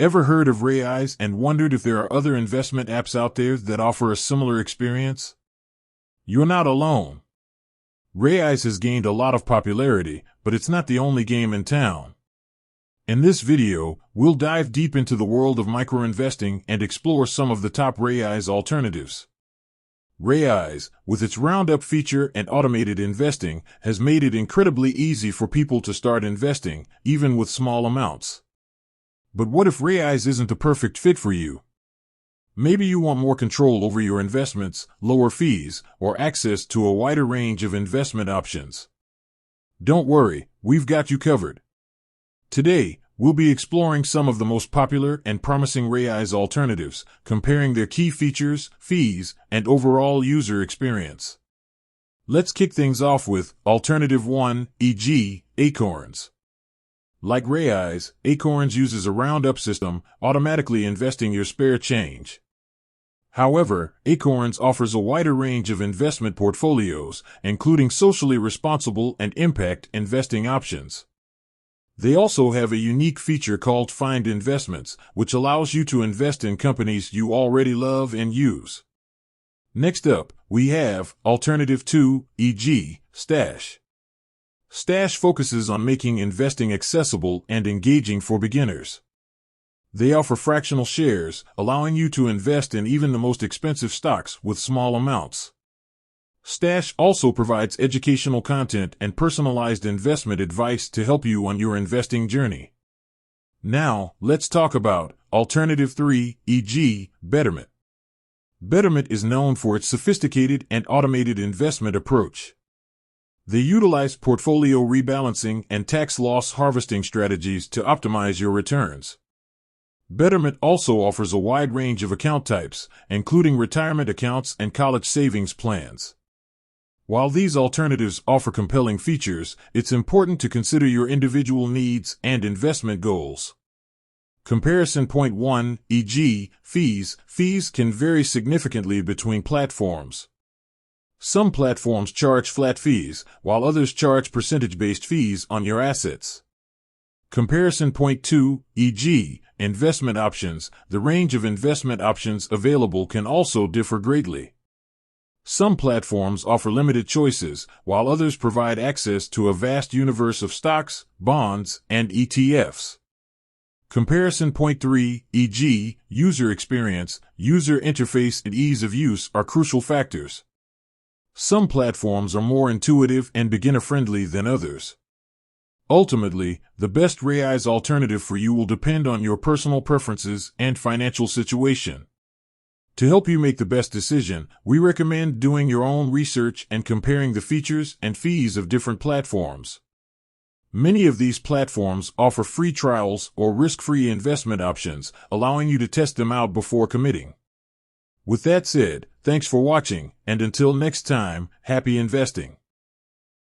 Ever heard of Raiz and wondered if there are other investment apps out there that offer a similar experience? You're not alone. Raiz has gained a lot of popularity, but it's not the only game in town. In this video, we'll dive deep into the world of microinvesting and explore some of the top Raiz alternatives. Raiz, with its roundup feature and automated investing, has made it incredibly easy for people to start investing, even with small amounts. But what if Raiz isn't a perfect fit for you? Maybe you want more control over your investments, lower fees, or access to a wider range of investment options. Don't worry, we've got you covered. Today, we'll be exploring some of the most popular and promising Raiz alternatives, comparing their key features, fees, and overall user experience. Let's kick things off with Alternative 1, e.g., Acorns. Like Raiz, Acorns uses a roundup system, automatically investing your spare change. However, Acorns offers a wider range of investment portfolios, including socially responsible and impact investing options. They also have a unique feature called Find Investments, which allows you to invest in companies you already love and use. Next up, we have Alternative 2, e.g., Stash. Stash focuses on making investing accessible and engaging for beginners. They offer fractional shares, allowing you to invest in even the most expensive stocks with small amounts. Stash also provides educational content and personalized investment advice to help you on your investing journey. Now, let's talk about Alternative 3, e.g., Betterment. Betterment is known for its sophisticated and automated investment approach. They utilize portfolio rebalancing and tax loss harvesting strategies to optimize your returns. Betterment also offers a wide range of account types, including retirement accounts and college savings plans. While these alternatives offer compelling features, it's important to consider your individual needs and investment goals. Comparison point 1, e.g., fees. Fees can vary significantly between platforms. Some platforms charge flat fees, while others charge percentage-based fees on your assets. Comparison point 2, e.g., investment options. The range of investment options available can also differ greatly. Some platforms offer limited choices, while others provide access to a vast universe of stocks, bonds, and ETFs. Comparison point 3, e.g., user experience. User interface and ease of use are crucial factors. Some platforms are more intuitive and beginner-friendly than others. Ultimately, the best Raiz alternative for you will depend on your personal preferences and financial situation. To help you make the best decision, we recommend doing your own research and comparing the features and fees of different platforms. Many of these platforms offer free trials or risk-free investment options, allowing you to test them out before committing. With that said, thanks for watching, and until next time, happy investing.